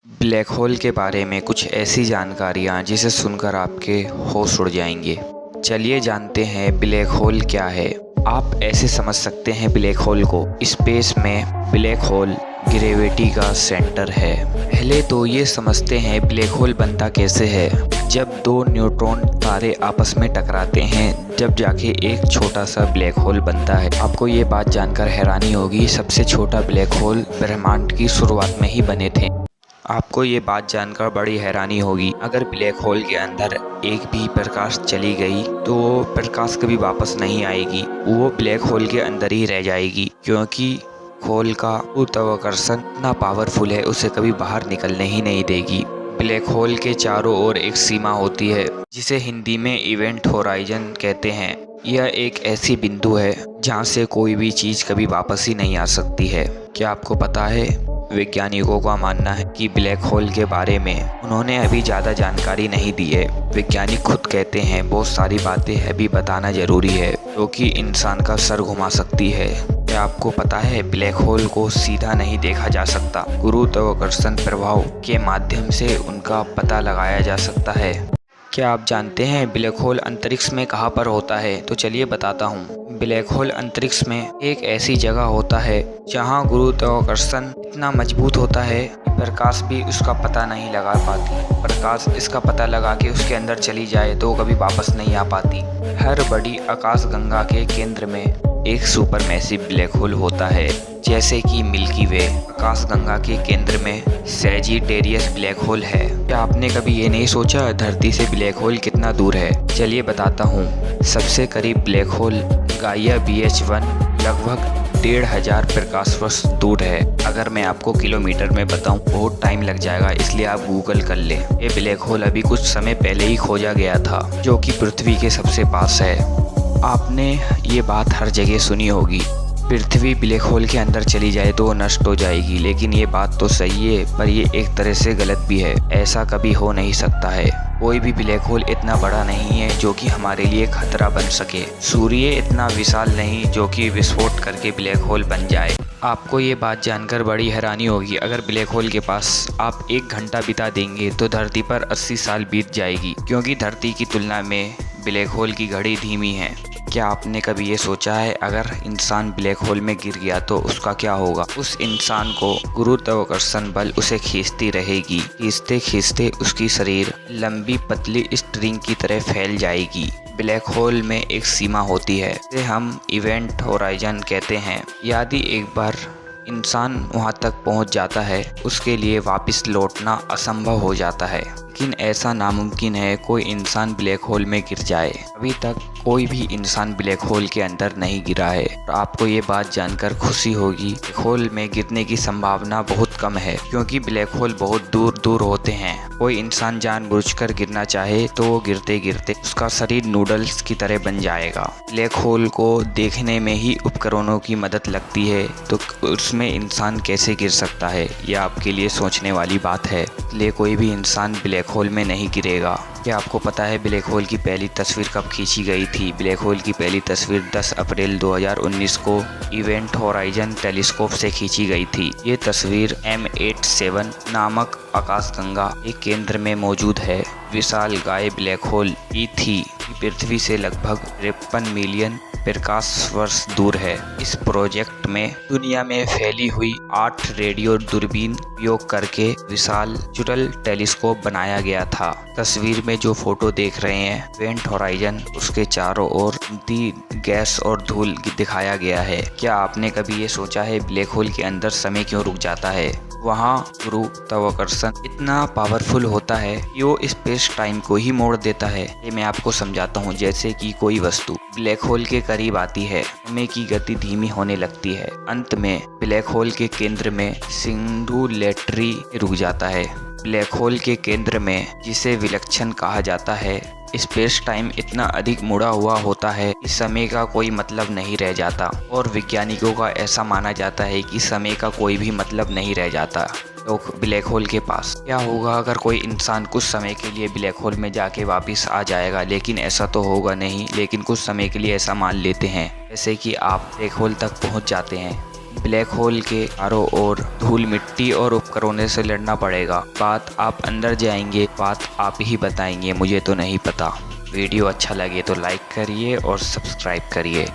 Black hole के बारे में कुछ ऐसी जानकारियाँ जिसे सुनकर आपके होश उड़ जाएंगे। चलिए जानते हैं ब्लैक होल क्या है। आप ऐसे समझ सकते हैं ब्लैक होल को, स्पेस में ब्लैक होल ग्रेविटी का सेंटर है। पहले तो ये समझते हैं ब्लैक होल बनता कैसे है। जब दो न्यूट्रॉन तारे आपस में टकराते हैं, जब जाके एक छोटा सा ब्लैक होल बनता है। आपको ये बात जानकर हैरानी होगी, सबसे छोटा ब्लैक होल ब्रह्मांड की शुरुआत में ही बने थे। आपको ये बात जानकर बड़ी हैरानी होगी, अगर ब्लैक होल के अंदर एक भी प्रकाश चली गई तो वो प्रकाश कभी वापस नहीं आएगी, वो ब्लैक होल के अंदर ही रह जाएगी, क्योंकि होल का गुरुत्वाकर्षण इतना पावरफुल है, उसे कभी बाहर निकलने ही नहीं देगी। ब्लैक होल के चारों ओर एक सीमा होती है जिसे हिंदी में इवेंट होराइजन कहते हैं। यह एक ऐसी बिंदु है जहाँ से कोई भी चीज़ कभी वापस ही नहीं आ सकती है। क्या आपको पता है, वैज्ञानिकों का मानना है कि ब्लैक होल के बारे में उन्होंने अभी ज़्यादा जानकारी नहीं दी है। वैज्ञानिक खुद कहते हैं बहुत सारी बातें अभी बताना ज़रूरी है, क्योंकि इंसान का सर घुमा सकती है। क्या आपको पता है ब्लैक होल को सीधा नहीं देखा जा सकता, गुरुत्वाकर्षण प्रभाव के माध्यम से उनका पता लगाया जा सकता है। क्या आप जानते हैं ब्लैक होल अंतरिक्ष में कहाँ पर होता है? तो चलिए बताता हूँ। ब्लैक होल अंतरिक्ष में एक ऐसी जगह होता है जहाँ गुरुत्वाकर्षण इतना मजबूत होता है कि प्रकाश भी उसका पता नहीं लगा पाती। प्रकाश इसका पता लगा के उसके अंदर चली जाए तो कभी वापस नहीं आ पाती। हर बड़ी आकाशगंगा के केंद्र में एक सुपरमैसिव ब्लैक होल होता है, जैसे कि मिल्की वे। आकाशगंगा के केंद्र में सैजिटेरियस ब्लैक होल है। क्या आपने कभी ये नहीं सोचा धरती से ब्लैक होल कितना दूर है? चलिए बताता हूँ। सबसे करीब ब्लैक होल गाइया BH1 लगभग 1500 प्रकाश वर्ष दूर है। अगर मैं आपको किलोमीटर में बताऊं बहुत टाइम लग जाएगा, इसलिए आप गूगल कर लें। ये ब्लैक होल अभी कुछ समय पहले ही खोजा गया था, जो कि पृथ्वी के सबसे पास है। आपने ये बात हर जगह सुनी होगी, पृथ्वी ब्लैक होल के अंदर चली जाए तो वो नष्ट हो जाएगी, लेकिन ये बात तो सही है, पर ये एक तरह से गलत भी है। ऐसा कभी हो नहीं सकता है। कोई भी ब्लैक होल इतना बड़ा नहीं है जो कि हमारे लिए खतरा बन सके। सूर्य इतना विशाल नहीं जो कि विस्फोट करके ब्लैक होल बन जाए। आपको ये बात जानकर बड़ी हैरानी होगी, अगर ब्लैक होल के पास आप 1 घंटा बिता देंगे तो धरती पर 80 साल बीत जाएगी, क्योंकि धरती की तुलना में ब्लैक होल की घड़ी धीमी है। क्या आपने कभी ये सोचा है अगर इंसान ब्लैक होल में गिर गया तो उसका क्या होगा? उस इंसान को गुरुत्वाकर्षण बल उसे खींचती रहेगी, खींचते खींचते उसकी शरीर लंबी पतली स्ट्रिंग की तरह फैल जाएगी। ब्लैक होल में एक सीमा होती है, जिसे हम इवेंट होराइजन कहते हैं। यदि एक बार इंसान वहां तक पहुंच जाता है, उसके लिए वापस लौटना असंभव हो जाता है। लेकिन ऐसा नामुमकिन है कोई इंसान ब्लैक होल में गिर जाए। अभी तक कोई भी इंसान ब्लैक होल के अंदर नहीं गिरा है। और आपको ये बात जानकर खुशी होगी, ब्लैक होल में गिरने की संभावना बहुत कम है, क्योंकि ब्लैक होल बहुत दूर दूर होते हैं। कोई इंसान जानबूझकर गिरना चाहे तो वो गिरते गिरते उसका शरीर नूडल्स की तरह बन जाएगा। ब्लैक होल को देखने में ही उपकरणों की मदद लगती है, तो उसमें इंसान कैसे गिर सकता है? यह आपके लिए सोचने वाली बात है। इसलिए कोई भी इंसान ब्लैक होल में नहीं गिरेगा। क्या आपको पता है ब्लैक होल की पहली तस्वीर कब खींची गई थी? ब्लैक होल की पहली तस्वीर 10 अप्रैल 2019 को इवेंट होराइजन टेलीस्कोप से खींची गई थी। ये तस्वीर M87 नामक आकाशगंगा के केंद्र में मौजूद है विशाल गाय ब्लैक होल की थी, पृथ्वी से लगभग 53 मिलियन प्रकाश वर्ष दूर है। इस प्रोजेक्ट में दुनिया में फैली हुई 8 रेडियो दूरबीन उपयोग करके विशाल जुटल टेलीस्कोप बनाया गया था। तस्वीर में जो फोटो देख रहे हैं इवेंट होराइजन, उसके चारों ओर गैस और धूल दिखाया गया है। क्या आपने कभी ये सोचा है ब्लैक होल के अंदर समय क्यों रुक जाता है? वहाँ गुरुत्वाकर्षण इतना पावरफुल होता है कि वो स्पेस टाइम को ही मोड़ देता है। ये मैं आपको समझाता हूँ। जैसे कि कोई वस्तु ब्लैक होल के करीब आती है, समय की गति धीमी होने लगती है। अंत में ब्लैक होल के केंद्र में सिंगुलेटरी रुक जाता है। ब्लैक होल के केंद्र में, जिसे विलक्षण कहा जाता है, स्पेस टाइम इतना अधिक मुड़ा हुआ होता है कि समय का कोई मतलब नहीं रह जाता। और वैज्ञानिकों का ऐसा माना जाता है कि समय का कोई भी मतलब नहीं रह जाता। तो ब्लैक होल के पास क्या होगा अगर कोई इंसान कुछ समय के लिए ब्लैक होल में जाके वापस आ जाएगा? लेकिन ऐसा तो होगा नहीं, लेकिन कुछ समय के लिए ऐसा मान लेते हैं। जैसे कि आप ब्लैक होल तक पहुंच जाते हैं, ब्लैक होल के चारों ओर धूल मिट्टी और उपकरणों से लड़ना पड़ेगा। बात आप अंदर जाएंगे, बात आप ही बताएंगे, मुझे तो नहीं पता। वीडियो अच्छा लगे तो लाइक करिए और सब्सक्राइब करिए।